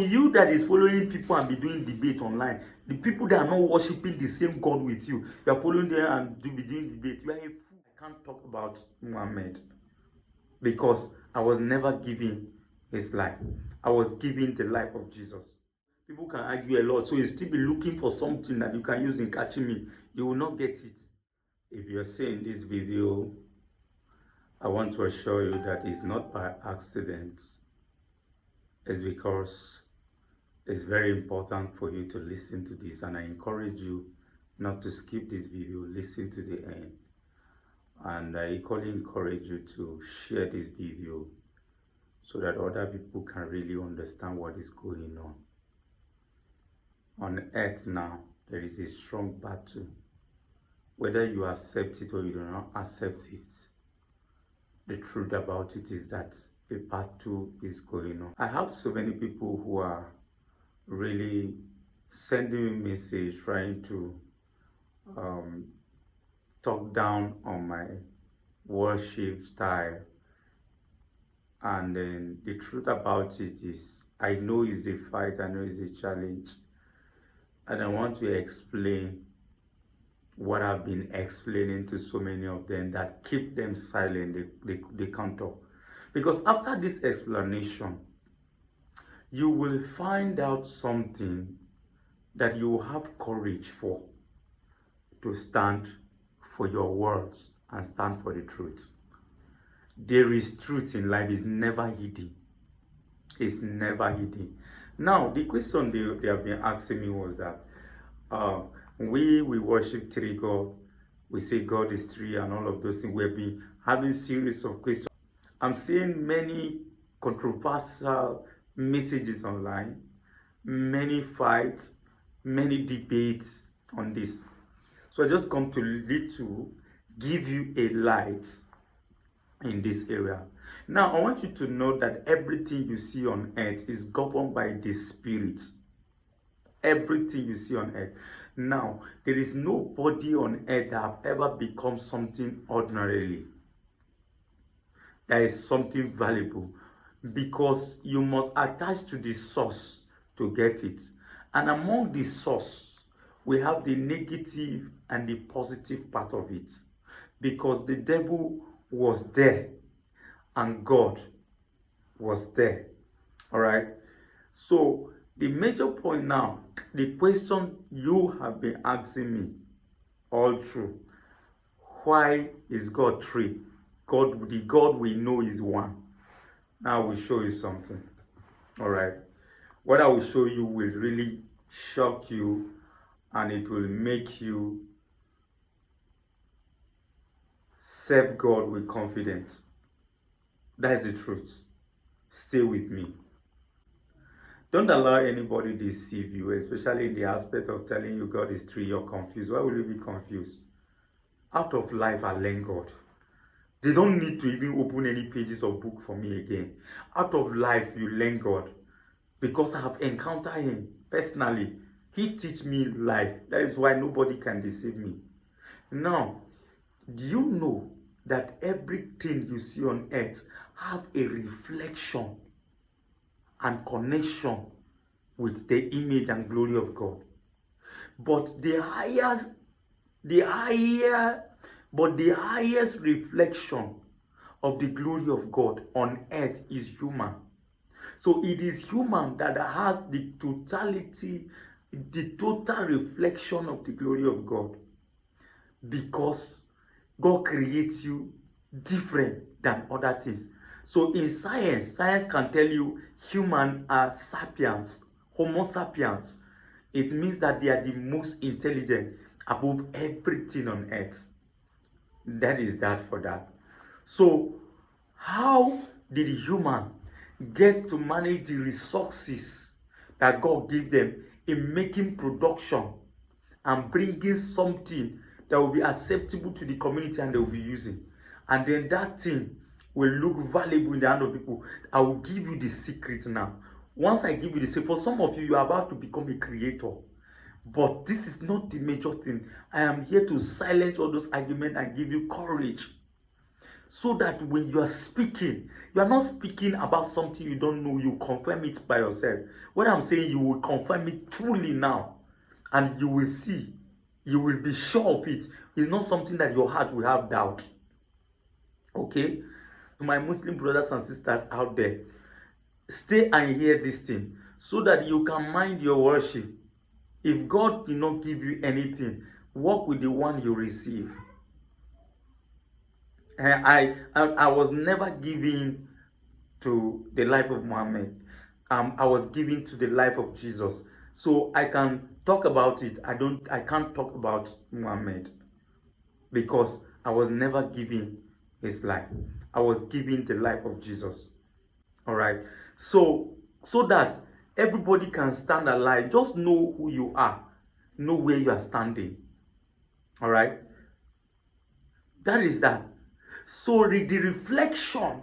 You that is following people and be doing debate online, the people that are not worshiping the same God with you, you are following them and be doing debate. You are a fool. I can't talk about Muhammad because I was never giving his life. I was giving the life of Jesus. People can argue a lot, so you still be looking for something that you can use in catching me. You will not get it. If you're seeing this video, I want to assure you that it's not by accident. It's because it's very important for you to listen to this, and I encourage you not to skip this video. Listen to the end, and I equally encourage you to share this video so that other people can really understand what is going on. On earth now, there is a strong battle. Whether you accept it or you do not accept it, the truth about it is that a battle is going on. I have so many people who are really sending me message trying to talk down on my worship style, and then the truth about it is I know it's a fight, I know it's a challenge, and I want to explain what I've been explaining to so many of them that keep them silent. They can't talk, because after this explanation you will find out something that you will have courage for, to stand for your words and stand for the truth. There is truth in life, it's never hidden. It's never hidden. Now, the question they have been asking me was that we worship three God. We say God is three and all of those things. We've been having series of questions. I'm seeing many controversial messages online, many fights, many debates on this. So I just come to lead to give you a light in this area. Now I want you to know that everything you see on earth is governed by the Spirit. Everything you see on earth. Now, there is nobody on earth that have ever become something ordinarily. That is something valuable, because you must attach to the source to get it. And among the source, we have the negative and the positive part of it, because the devil was there and God was there. All right. So the major point now, the question you have been asking me all through, why is God three? God, the God we know is one. Now I will show you something. All right. What I will show you will really shock you, and it will make you serve God with confidence. That is the truth. Stay with me. Don't allow anybody to deceive you, especially in the aspect of telling you God is three. You're confused. Why will you be confused? Out of life, I learn God. They don't need to even open any pages of book for me again. Out of life, you learn God, because I have encountered Him personally. He teach me life. That is why nobody can deceive me. Now, do you know that everything you see on earth have a reflection and connection with the image and glory of God? But the highest reflection of the glory of God on earth is human. So it is human that has the totality, the total reflection of the glory of God, because God creates you different than other things. So in science can tell you human are sapiens, Homo sapiens. It means that they are the most intelligent above everything on earth. That is that for that. So how did the human get to manage the resources that God gave them in making production and bringing something that will be acceptable to the community and they will be using? And then that thing will look valuable in the hand of people. I will give you the secret now. Once I give you the secret, for some of you, you are about to become a creator. But this is not the major thing. I am here to silence all those arguments and give you courage. so that when you are speaking, you are not speaking about something you don't know, you confirm it by yourself. What I'm saying, you will confirm it truly now, and you will see, you will be sure of it. It's not something that your heart will have doubt. Okay? To my Muslim brothers and sisters out there, stay and hear this thing so that you can mind your worship. If God did not give you anything, work with the one you receive. I was never given to the life of Muhammad. I was given to the life of Jesus. So I can talk about it. I can't talk about Muhammad because I was never given his life. I was given the life of Jesus. All right. So that everybody can stand alive. Just know who you are. Know where you are standing. All right. That is that. So the reflection,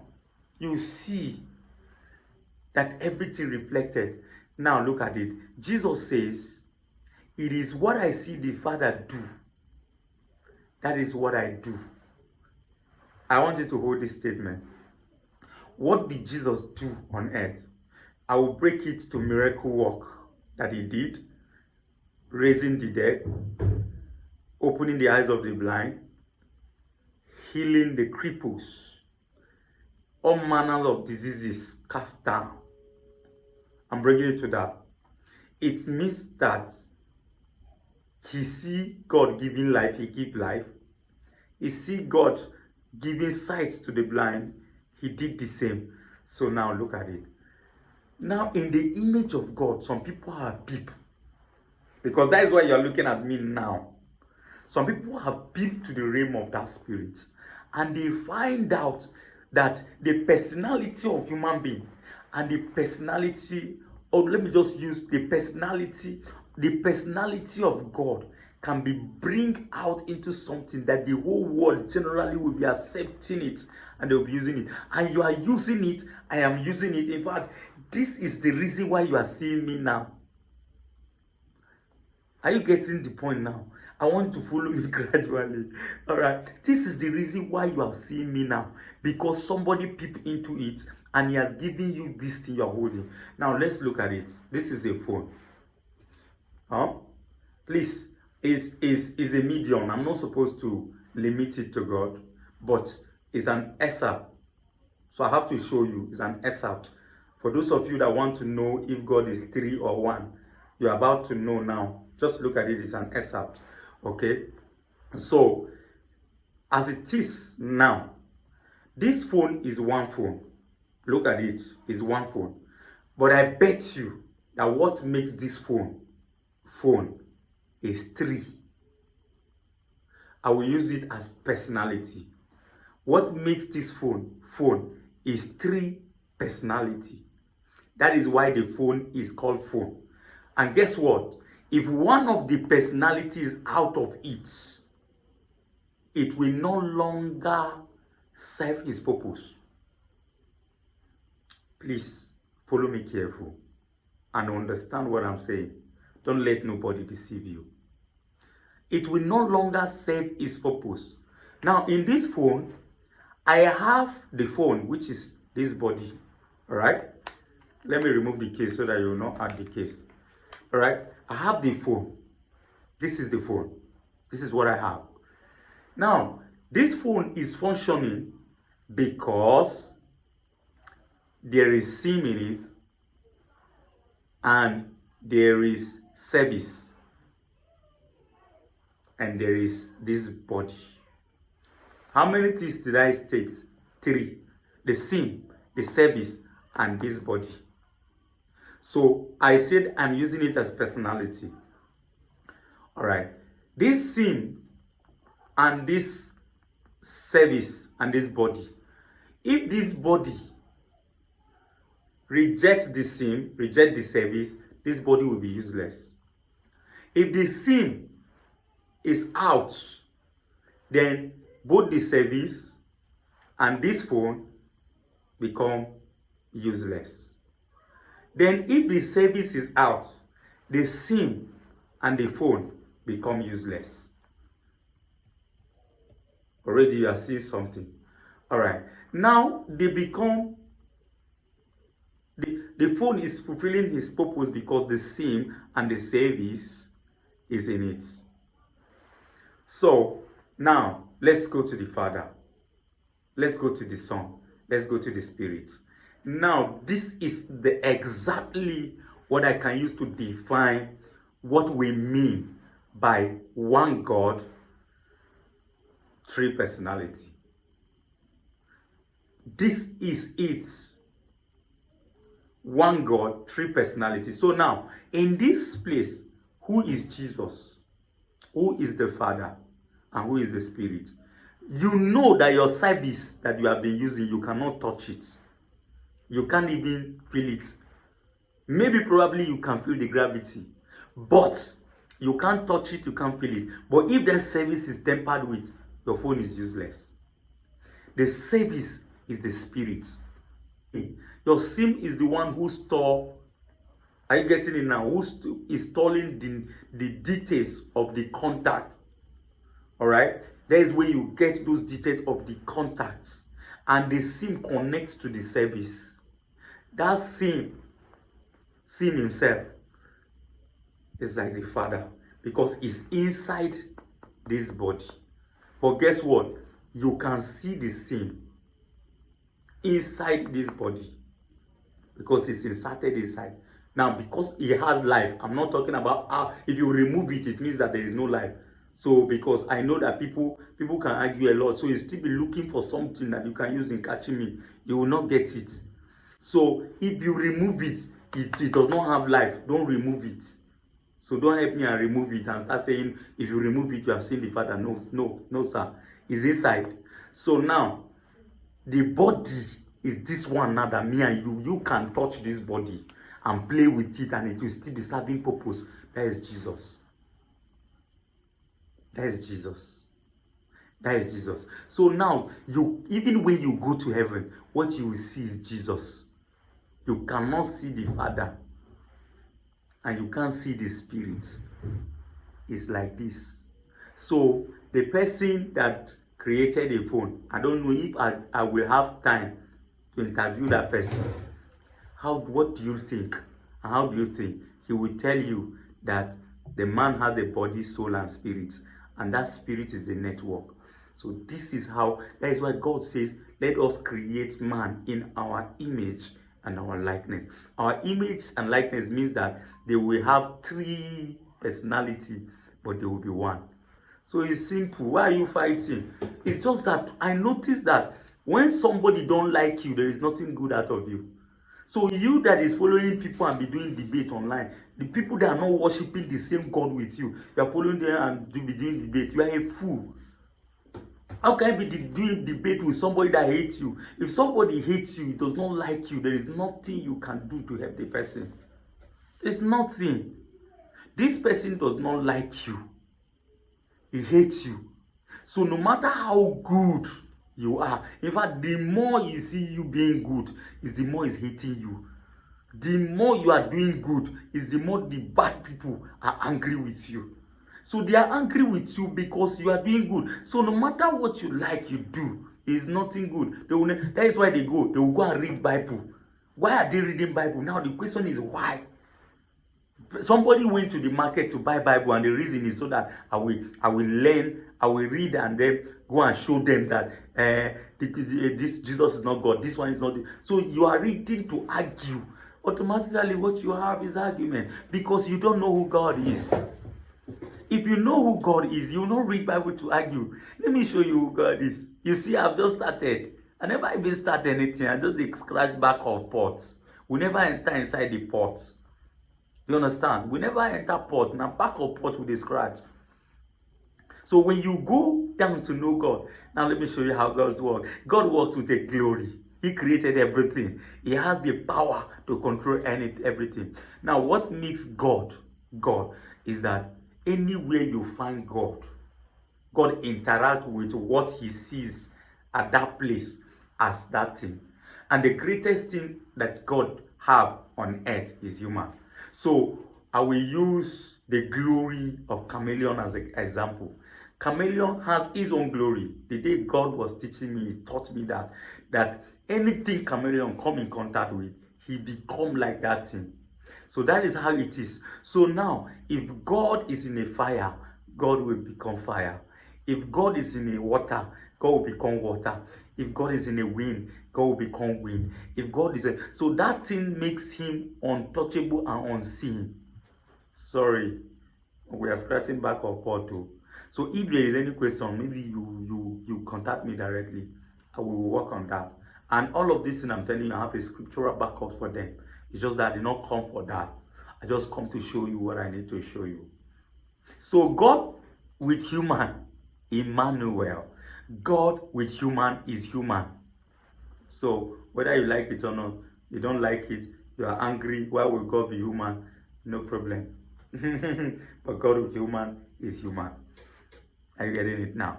you see that everything reflected. Now look at it. Jesus says, it is what I see the Father do. That is what I do. I want you to hold this statement. What did Jesus do on earth? I will break it to miracle work that he did. Raising the dead, opening the eyes of the blind, healing the cripples, all manners of diseases cast down. I'm bringing it to that. It means that he see God giving life, he give life. He see God giving sight to the blind, he did the same. So now look at it. Now in the image of God, some people are people. Because that is why you're looking at me now. Some people have peeped to the realm of that spirit, and they find out that the personality of human being and the personality, or let me just use the personality of God can be bring out into something that the whole world generally will be accepting it and they'll be using it. And you are using it, I am using it. In fact, this is the reason why you are seeing me now. Are you getting the point now? I want you to follow me gradually. All right. This is the reason why you are seeing me now. Because somebody peeped into it and he has given you this thing you are holding. Now let's look at it. This is a phone. Please, is a medium. I'm not supposed to limit it to God, but it's an excerpt. So I have to show you. It's an excerpt. For those of you that want to know if God is 3 or 1, you're about to know now. Just look at it. It's an excerpt. Okay, so as it is now, this phone is one phone. Look at it, it's one phone. But I bet you that what makes this phone is 3. I will use it as personality. What makes this phone is 3 personality. That is why the phone is called phone. And guess what? If one of the personalities is out of it, it will no longer serve his purpose. Please follow me careful and understand what I'm saying. Don't let nobody deceive you. It will no longer serve its purpose. Now in this phone, I have the phone, which is this body. All right? Let me remove the case so that you will not add the case. All right? I have the phone. This is the phone. This is what I have. Now, this phone is functioning because there is SIM in it and there is service and there is this body. How many things did I state? 3. The SIM, the service, and this body. So I said I'm using it as personality. All right. This SIM and this service and this body. If this body rejects the SIM, reject the service, this body will be useless. If the SIM is out, then both the service and this phone become useless. Then if the service is out, the SIM and the phone become useless. Already you are seeing something. All right. Now they become the phone is fulfilling his purpose because the SIM and the service is in it. So now let's go to the Father. Let's go to the Son. Let's go to the Spirit. Now this is the exactly what I can use to define what we mean by one God, three personality. This is it. One God, three personalities. So now, in this place, who is Jesus? Who is the Father? And who is the Spirit? You know that your service that you have been using, you cannot touch it. You can't even feel it. Maybe probably you can feel the gravity. But you can't touch it, you can't feel it. But if the service is tampered with, your phone is useless. The service is the Spirit. Your SIM is the one who store. Are you getting it now? Who is storing the details of the contact? All right. There is where you get those details of the contacts, and the SIM connects to the service. That SIM himself is like the Father because it's inside this body. But guess what? You can see the SIM inside this body because it's inserted inside. Now, because it has life, I'm not talking about how if you remove it, it means that there is no life. So, because I know that people can argue a lot, so you still be looking for something that you can use in catching me. You will not get it. So, if you remove it, it does not have life. Don't remove it. So, don't help me and remove it and start saying, if you remove it, you have seen the Father. No, sir. It's inside. So now, the body is this one now that me and you can touch this body and play with it and it will still be serving purpose. That is Jesus. That is Jesus. That is Jesus. So now, even when you go to heaven, what you will see is Jesus. You cannot see the Father and you can't see the Spirit. It's like this. So the person that created a phone, I don't know if I will have time to interview that person. What do you think? And how do you think? He will tell you that the man has a body, soul, and spirit, and that spirit is the network. So this is how, that is why God says, let us create man in our image and our likeness. Our image and likeness means that they will have three personality, but they will be one. So it's simple. Why are you fighting? It's just that I noticed that when somebody don't like you, there is nothing good out of you. So you that is following people and be doing debate online, the people that are not worshiping the same God with you, you are following them and be doing debate. You are a fool. How can you be doing debate with somebody that hates you? If somebody hates you, does not like you, there is nothing you can do to help the person. There's nothing. This person does not like you. He hates you. So no matter how good you are, in fact, the more you see you being good, is the more he's hating you. The more you are doing good, is the more the bad people are angry with you. So they are angry with you because you are doing good. So no matter what you like, you do, is nothing good. That is why they will go and read Bible. Why are they reading Bible? Now the question is why? Somebody went to the market to buy Bible, and the reason is so that I will learn, I will read, and then go and show them that this Jesus is not God, this one is not. So you are reading to argue. Automatically, what you have is argument because you don't know who God is. If you know who God is, you will not read Bible to argue. Let me show you who God is. You see, I've just started. I never even start anything. I just scratch back of pots. We never enter inside the pots. You understand? We never enter pot. Now back of pot with a scratch. So when you go down to know God, now let me show you how God works. God works with a glory. He created everything. He has the power to control everything. Now what makes God is that anywhere you find God interacts with what he sees at that place as that thing. And the greatest thing that God have on earth is human. So I will use the glory of chameleon as an example. Chameleon has his own glory. The day God was teaching me, he taught me that anything chameleon come in contact with, he become like that thing. So that is how it is. So now, if God is in a fire, God will become fire. If God is in a water, God will become water. If God is in a wind, God will become wind. If God is a... So that thing makes him untouchable and unseen. Sorry, we are scratching back of photo. So if there is any question, maybe you contact me directly. I will work on that. And all of this thing I'm telling you, I have a scriptural backup for them. It's just that I did not come for that. I just come to show you what I need to show you. So God with human, Emmanuel. God with human is human. So whether you like it or not, you don't like it, you are angry, why will God be human? No problem. But God with human is human. Are you getting it now?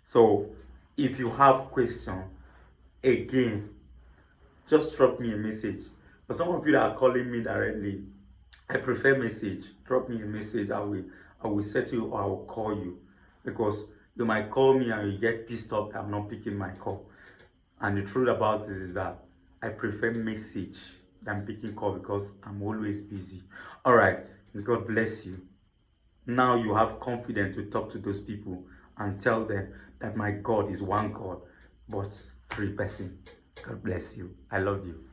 So if you have question, again, just drop me a message. For some of you that are calling me directly, I prefer message. Drop me a message. I will set you or I will call you, because you might call me and you get pissed off that I'm not picking my call. And the truth about this is that I prefer message than picking call, because I'm always busy. All right, God bless you. Now you have confidence to talk to those people and tell them that my God is one God, but three persons. God bless you. I love you.